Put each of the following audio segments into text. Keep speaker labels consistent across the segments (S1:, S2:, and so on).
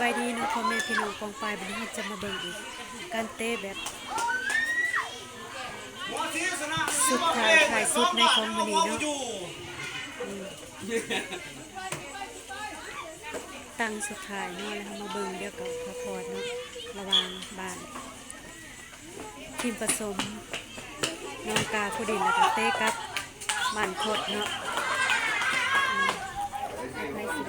S1: บายดีเนาะพ่อแม่พี่น้องกองปลายวันนี้เราจะมาเบิ่งอีกการเตะแบบสุดถ่ายสุดในของมื้อนี้เนาะตั้งสุดท้ายเนาะแล้วมาเบิ่งเดี๋ยวกับพอพอเนาะระหว่างบ้านทีมผสมน้องกาผู้ดินแล้วก็เตะกับบ้านคดเนาะไปสิ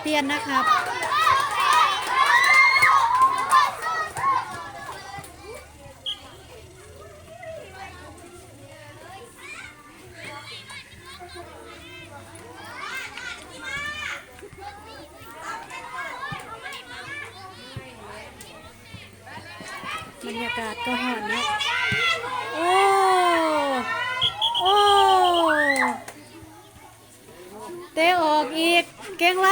S1: เปลี่ยนนะครับบรรยากาศก็หอนเนาะโอ้โอ้เตะออกอีกเก่งไร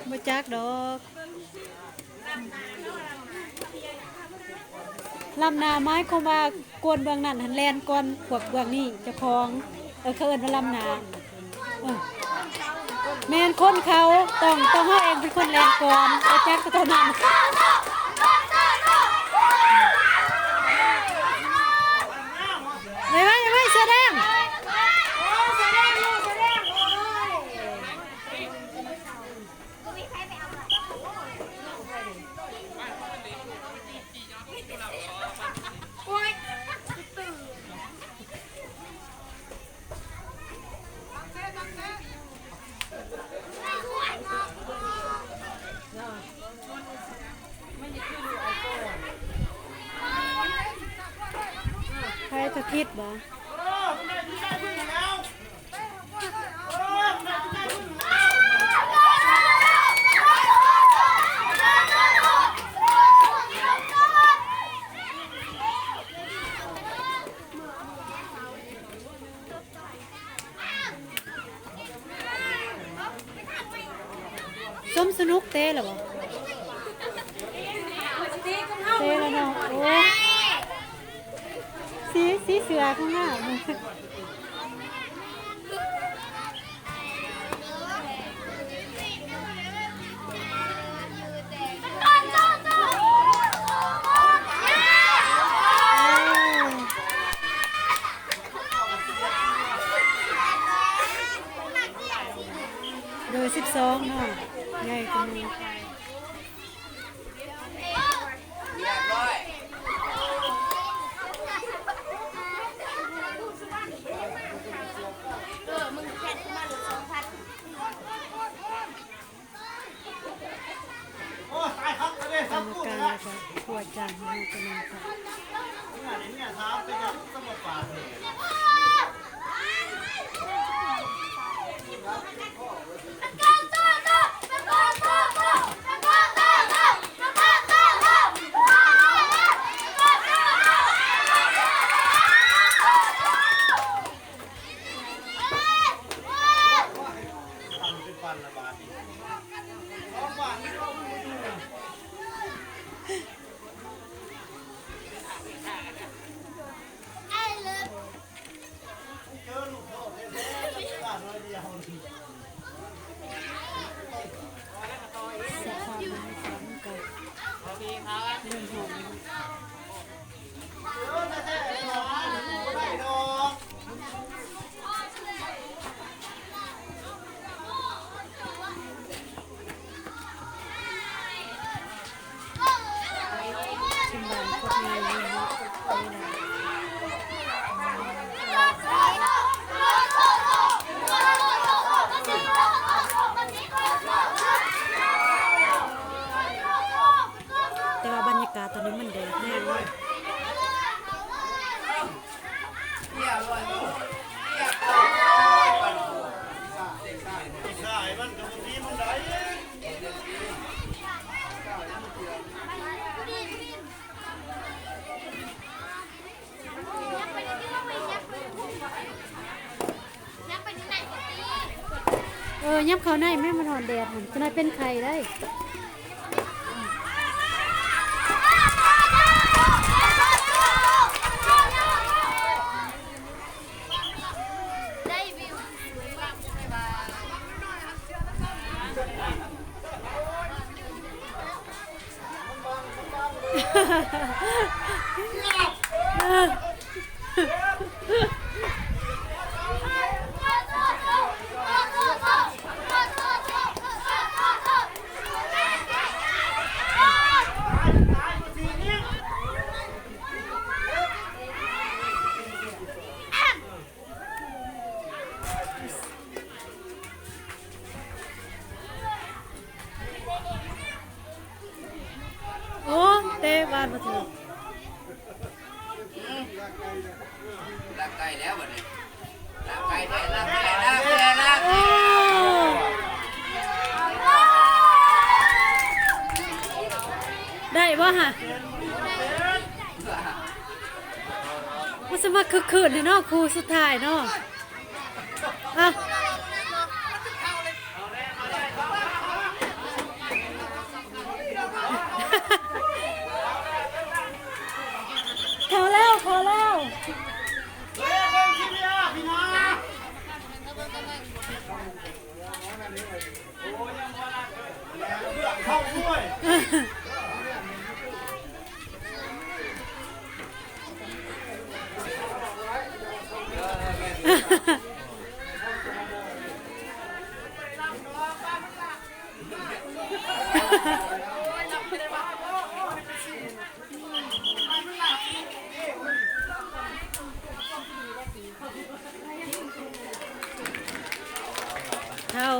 S1: มาจักดอกลำนาไม้ก็มากวนเบื้องนั้นหันแลนก่อนพวกเบื้องนี้เจ้าของเขาเอิ้นว่าลำนาแม่นคนเขาต้องเฮาเองเป็นคนแลนก่อนเอาแจ็คก็เท่านั้นไม่เสื้อแดงใครจะคิดบ่สมสนุกเต้หรอบ่เต้แล้วเนาะโอ้สีเสือข้างหน้าโดย12เนาะใหญ่กว่านี้กรรมการนะคะขวดจานให้กำลังค่ะแต่ว่าบรรยากาศตอนนี้มันแดดแห้งเลย ยับเขาในแม่มันหอนแดดจะนายเป็นไข่ได้โอ้เตะบานมาถึง
S2: ลากไก่แล้วบัดนี้ลากไก่ได้ลากไก่ลากไก่ลาก
S1: ได้บ่ฮะมันสมัครคืนเนาะครูสุดท้ายเนาะอ่ะพอแล้วพอแล้ว
S3: เข้าด้วย
S1: เท่า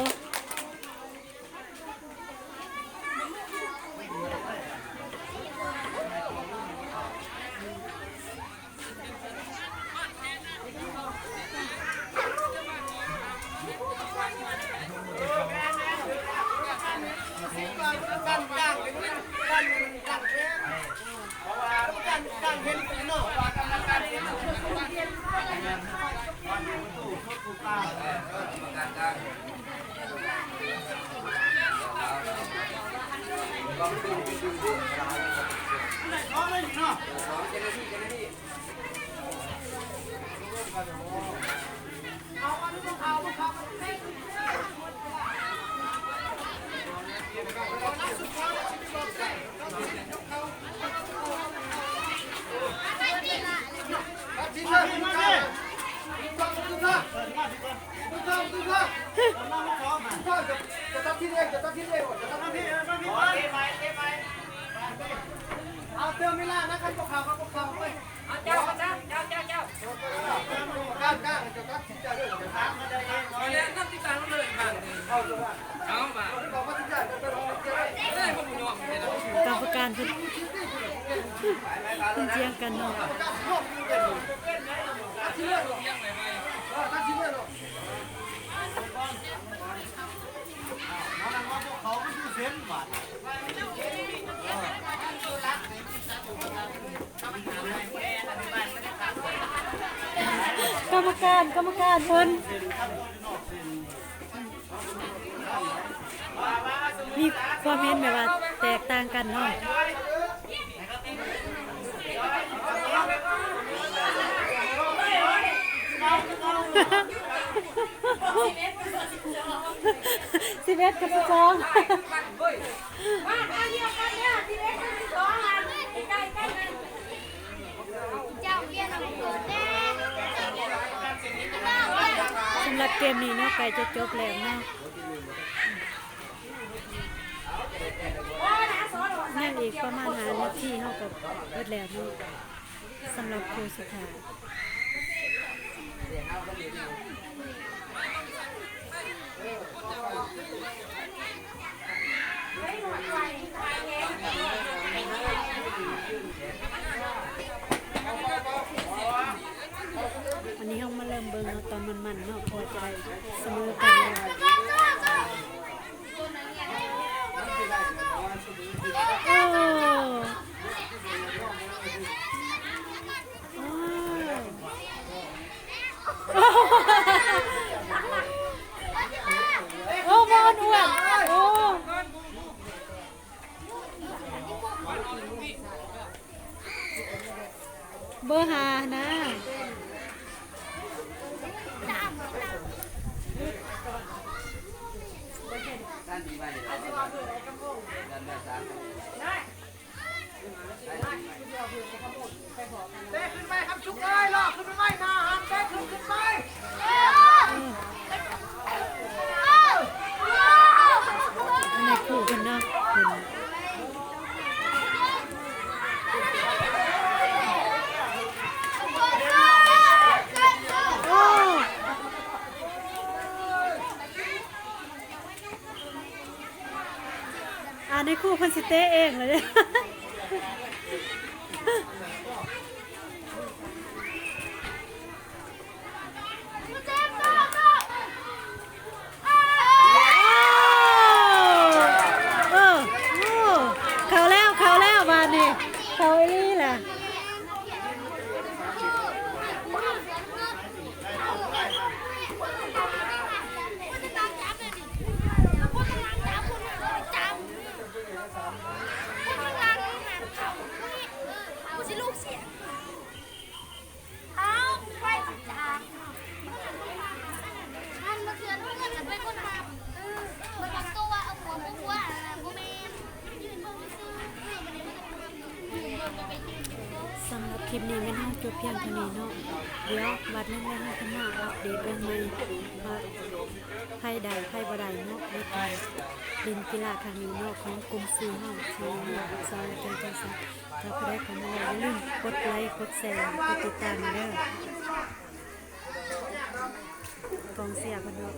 S3: เอาเติมไม่ล่านะคันพวกเขาครับพวกเขาไปเอาเจ้าก้างเจ้าเจ้าด้วยจะถามมาได้เองเอาเลยน้ำที่ตาเลยบ้างเอาตัวเอามาบอกว่าที่จ่ายจะรอได้พวกมึงยอมเลยนะ
S1: กรรมการคือเจียงกันเนาะกรรมการเพิ่นมีความเห็นแบบว่าแตกต่างกันเนาะ11 กับ 12สำหรับเกมนี้เนาะใกล้จะจบแล้วเนาะนั่นอีกประมาณ5 นาทีเฮาก็เบิดแล้วเนาะสำหรับครูสุดท้าย เบอร์หานะ
S2: ท่านดีไปเลยท่านแม่สาม
S3: เต้ขึ้นไปครับชุกเลยหลอกขึ้นไปไม่นาหันเต้ขึ้นไป
S1: ในคู่กันเนาะเห็นโอ้ในคู่เพันสิเต้เองเลยเนี่ยเขาแล้วมานี่เขาไอ้นี่แหละ
S4: ลูกเสียเอาไปจ้ามันมาเถื่อนเพื่อนจะเป็นคนทำมันบอกตัวว่าเอาหัวมันว่าโมเมนยืนเบิ่งซื้อมันเลยยืนเบิ่งจะไปยืน
S1: สำหรับคลิปนี้ไม่น่าจบเพียงเท่านี้เนาะเดี๋ยววัดเล่นๆให้กันมาอัปเดตเรื่องใหม่ว่าไพ่ใดไพ่บ่ใดเนาะในการเล่นกีฬาครั้งนี้เนาะของกลุ่มซีเฮาที่มีซอยเจอกันซะถ้าผู้ใดเข้ามาแล้วอย่าลืมกดไลค์กดแชร์กดติดตามเด้อกองเสียกันเนาะ